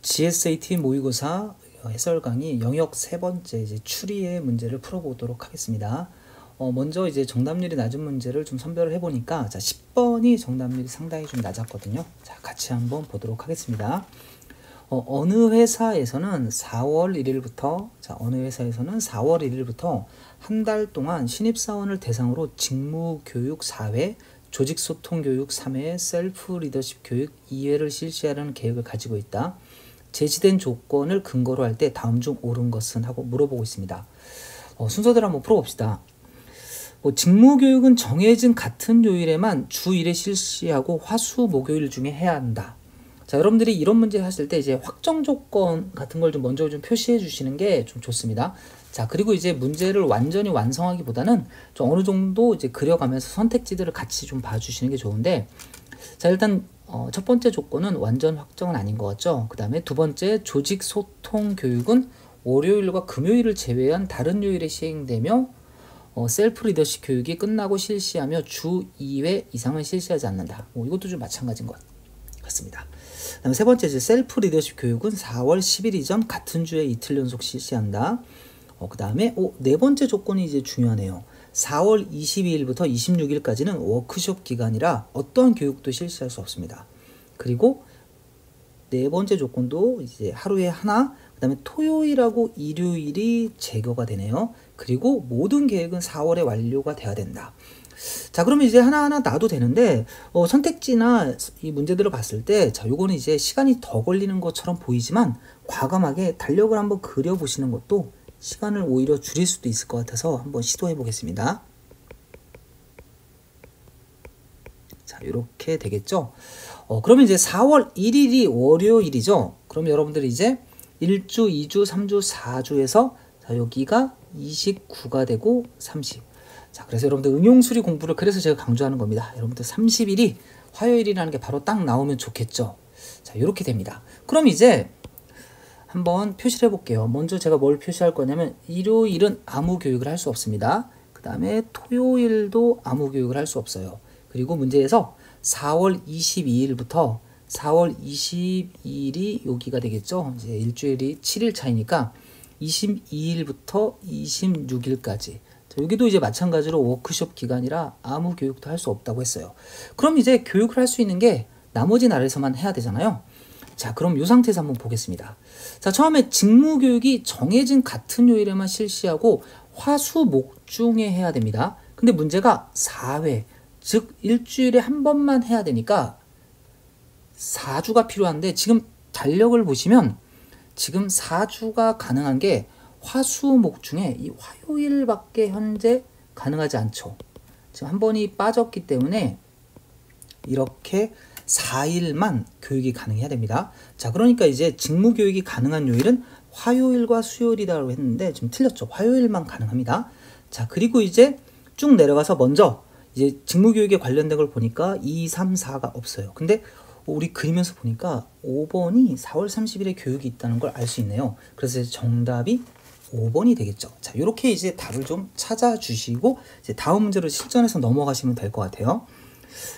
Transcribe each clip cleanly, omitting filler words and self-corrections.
GSAT 모의고사 해설 강의 영역 세 번째 이제 추리의 문제를 풀어보도록 하겠습니다. 먼저 이제 정답률이 낮은 문제를 좀 선별을 해보니까 자 10번이 정답률이 상당히 좀 낮았거든요. 자 같이 한번 보도록 하겠습니다. 어느 회사에서는 4월 1일부터 한 달 동안 신입사원을 대상으로 직무교육 4회, 조직소통교육 3회, 셀프리더십 교육 2회를 실시하려는 계획을 가지고 있다. 제시된 조건을 근거로 할 때 다음 중 옳은 것은? 하고 물어보고 있습니다. 순서대로 한번 풀어봅시다. 직무교육은 정해진 같은 요일에만 주 1회 실시하고 화수 목요일 중에 해야 한다. 자, 여러분들이 이런 문제 하실 때 이제 확정 조건 같은 걸 좀 먼저 좀 표시해 주시는 게 좀 좋습니다. 자, 그리고 이제 문제를 완전히 완성하기보다는 좀 어느 정도 이제 그려가면서 선택지들을 같이 좀 봐주시는 게 좋은데, 자, 일단 첫 번째 조건은 완전 확정은 아닌 것 같죠. 그 다음에 두 번째, 조직 소통 교육은 월요일과 금요일을 제외한 다른 요일에 시행되며 셀프 리더십 교육이 끝나고 실시하며 주 2회 이상은 실시하지 않는다. 이것도 좀 마찬가지인 것 같습니다. 그 다음에 세 번째, 이제 셀프 리더십 교육은 4월 10일 이전 같은 주에 이틀 연속 실시한다. 그 다음에 네 번째 조건이 이제 중요하네요. 4월 22일부터 26일까지는 워크숍 기간이라 어떠한 교육도 실시할 수 없습니다. 그리고 네 번째 조건도 이제 하루에 하나, 그 다음에 토요일하고 일요일이 제거가 되네요. 그리고 모든 계획은 4월에 완료가 돼야 된다. 자, 그러면 이제 하나하나 놔도 되는데 선택지나 이 문제들을 봤을 때 자, 요거는 이제 시간이 더 걸리는 것처럼 보이지만 과감하게 달력을 한번 그려보시는 것도 시간을 오히려 줄일 수도 있을 것 같아서 한번 시도해 보겠습니다. 자, 이렇게 되겠죠. 그러면 이제 4월 1일이 월요일이죠. 그럼 여러분들이 이제 1주, 2주, 3주, 4주에서 자, 여기가 29가 되고 30. 자, 그래서 여러분들 응용수리 공부를 그래서 제가 강조하는 겁니다. 여러분들 30일이 화요일이라는 게 바로 딱 나오면 좋겠죠. 자, 이렇게 됩니다. 그럼 이제 한번 표시를 해볼게요. 먼저 제가 뭘 표시할 거냐면 일요일은 아무 교육을 할 수 없습니다. 그 다음에 토요일도 아무 교육을 할 수 없어요. 그리고 문제에서 4월 22일부터 4월 22일이 여기가 되겠죠. 이제 일주일이 7일 차이니까 22일부터 26일까지. 여기도 이제 마찬가지로 워크숍 기간이라 아무 교육도 할 수 없다고 했어요. 그럼 이제 교육을 할 수 있는 게 나머지 날에서만 해야 되잖아요. 자, 그럼 이 상태에서 한번 보겠습니다. 자, 처음에 직무교육이 정해진 같은 요일에만 실시하고 화수 목중에 해야 됩니다. 근데 문제가 4회, 즉 일주일에 한 번만 해야 되니까 4주가 필요한데 지금 달력을 보시면 지금 4주가 가능한 게 화수목 중에 이 화요일밖에 현재 가능하지 않죠. 지금 한 번이 빠졌기 때문에 이렇게 4일만 교육이 가능해야 됩니다. 자, 그러니까 이제 직무교육이 가능한 요일은 화요일과 수요일이라고 했는데 지금 틀렸죠. 화요일만 가능합니다. 자, 그리고 이제 쭉 내려가서 먼저 이제 직무교육에 관련된 걸 보니까 2, 3, 4가 없어요. 근데 우리 그리면서 보니까 5번이 4월 30일에 교육이 있다는 걸 알 수 있네요. 그래서 정답이 5번이 되겠죠. 자, 이렇게 이제 답을 좀 찾아주시고 이제 다음 문제로 실전해서 넘어가시면 될 것 같아요.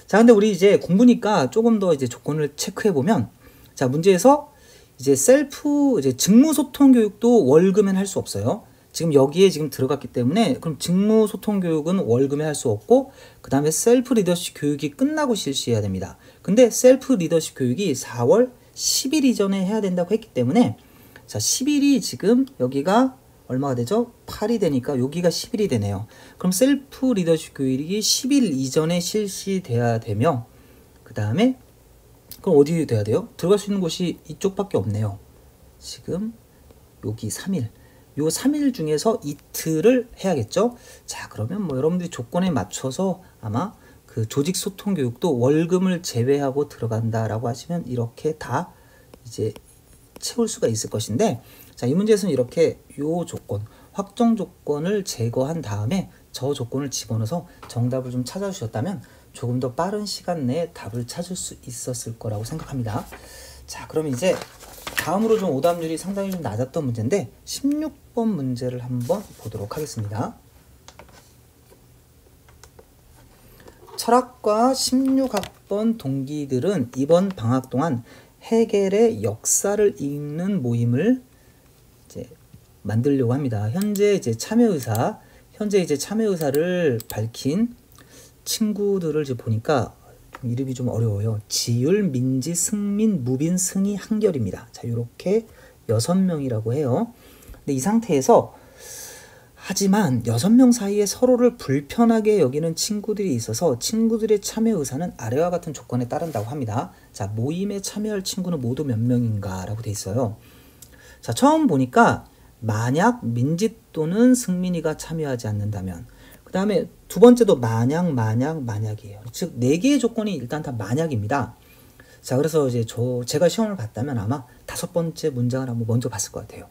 자, 근데 우리 이제 공부니까 조금 더 이제 조건을 체크해 보면, 자, 문제에서 이제 이제 직무소통 교육도 월금엔 할 수 없어요. 지금 여기에 지금 들어갔기 때문에 그럼 직무소통 교육은 월금에 할 수 없고, 그 다음에 셀프 리더십 교육이 끝나고 실시해야 됩니다. 근데 셀프 리더십 교육이 4월 10일 이전에 해야 된다고 했기 때문에 자, 10일이 지금 여기가 얼마가 되죠? 8이 되니까 여기가 10일이 되네요. 그럼 셀프 리더십 교육이 10일 이전에 실시돼야 되며, 그 다음에 그럼 어디 돼야 돼요? 들어갈 수 있는 곳이 이쪽밖에 없네요. 지금 여기 3일. 요 3일 중에서 이틀을 해야겠죠? 자, 그러면 뭐 여러분들이 조건에 맞춰서 아마 그 조직 소통 교육도 월금을 제외하고 들어간다라고 하시면 이렇게 다 이제 채울 수가 있을 것인데, 자, 이 문제에서는 이렇게 요 조건, 확정 조건을 제거한 다음에 저 조건을 집어넣어서 정답을 좀 찾아주셨다면 조금 더 빠른 시간 내에 답을 찾을 수 있었을 거라고 생각합니다. 자, 그럼 이제 다음으로 좀 오답률이 상당히 좀 낮았던 문제인데 16번 문제를 한번 보도록 하겠습니다. 철학과 16학번 동기들은 이번 방학 동안 헤겔의 역사를 읽는 모임을 이제 만들려고 합니다. 현재 이제 참여 의사를 밝힌 친구들을 이제 보니까 이름이 좀 어려워요. 지율, 민지, 승민, 무빈, 승희, 한결입니다. 자, 이렇게 6명이라고 해요. 근데 이 상태에서 하지만 6명 사이에 서로를 불편하게 여기는 친구들이 있어서 친구들의 참여 의사는 아래와 같은 조건에 따른다고 합니다. 자, 모임에 참여할 친구는 모두 몇 명인가 라고 돼 있어요. 자, 처음 보니까 만약 민지 또는 승민이가 참여하지 않는다면, 그 다음에 두 번째도 만약이에요. 즉 4개의 조건이 일단 다 만약입니다. 자, 그래서 이제 제가 시험을 봤다면 아마 5번째 문장을 한번 먼저 봤을 것 같아요.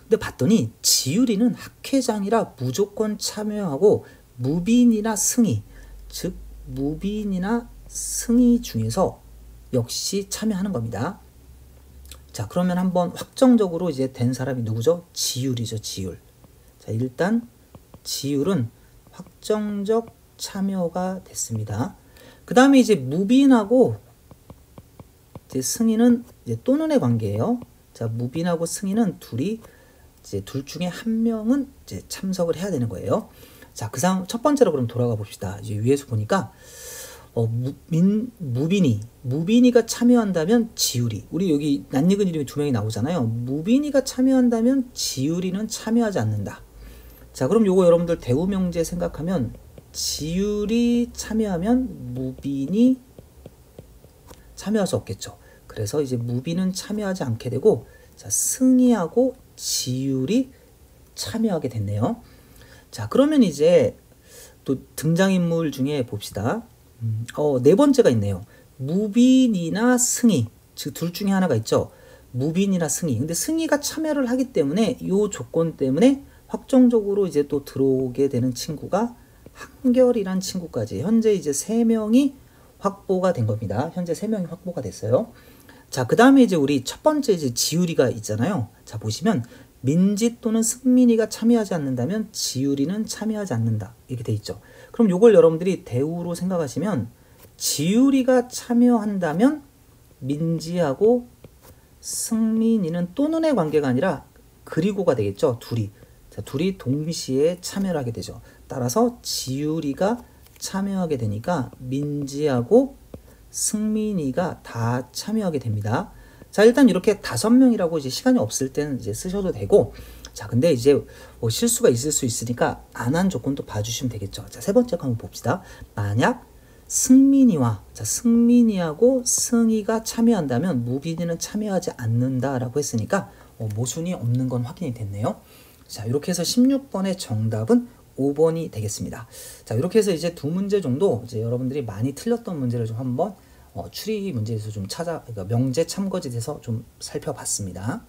근데 봤더니 지율이는 학회장이라 무조건 참여하고 무빈이나 승희, 즉 무빈이나 승희 중에서 역시 참여하는 겁니다. 자, 그러면 한번 확정적으로 이제 된 사람이 누구죠? 지율이죠, 지율. 자, 일단 지율은 확정적 참여가 됐습니다. 그 다음에 이제 무빈하고 이제 승희는 이제 또는의 관계예요. 자, 무빈하고 승희는 둘이 이제 둘 중에 한 명은 이제 참석을 해야 되는 거예요. 자, 첫 번째로 그럼 돌아가 봅시다. 이제 위에서 보니까 무빈이가 참여한다면 지율이, 우리 여기 낯익은 이름이 2명이 나오잖아요. 무빈이가 참여한다면 지율이는 참여하지 않는다. 자, 그럼 요거 여러분들 대우명제 생각하면 지율이 참여하면 무빈이 참여할 수 없겠죠. 그래서 이제 무빈은 참여하지 않게 되고, 자, 승희하고 지율이 참여하게 됐네요. 자, 그러면 이제 또 등장인물 중에 봅시다. 네 번째가 있네요. 무빈이나 승희, 즉 둘 중에 하나가 있죠. 무빈이나 승희. 근데 승희가 참여를 하기 때문에 이 조건 때문에 확정적으로 이제 또 들어오게 되는 친구가 한결이란 친구까지 현재 이제 3명이 확보가 된 겁니다. 현재 3명이 확보가 됐어요. 자, 그 다음에 이제 우리 첫 번째 이제 지율이가 있잖아요. 자, 보시면 민지 또는 승민이가 참여하지 않는다면 지율이는 참여하지 않는다. 이렇게 돼 있죠. 그럼 요걸 여러분들이 대우로 생각하시면 지율이가 참여한다면 민지하고 승민이는 또는의 관계가 아니라 그리고가 되겠죠. 둘이. 자, 둘이 동시에 참여를 하게 되죠. 따라서 지율이가 참여하게 되니까 민지하고 승민이가 다 참여하게 됩니다. 자, 일단 이렇게 5명이라고 이제 시간이 없을 때는 이제 쓰셔도 되고, 자, 근데 이제 실수가 있을 수 있으니까 안 한 조건도 봐주시면 되겠죠. 자, 세 번째 거 한번 봅시다. 만약 승민이하고 승희가 참여한다면 무빈이는 참여하지 않는다라고 했으니까 모순이 없는 건 확인이 됐네요. 자, 이렇게 해서 16번의 정답은 5번이 되겠습니다. 자, 이렇게 해서 이제 2문제 정도 이제 여러분들이 많이 틀렸던 문제를 좀 한번 추리 문제에서 좀 그러니까 명제 참거지에서 좀 살펴봤습니다.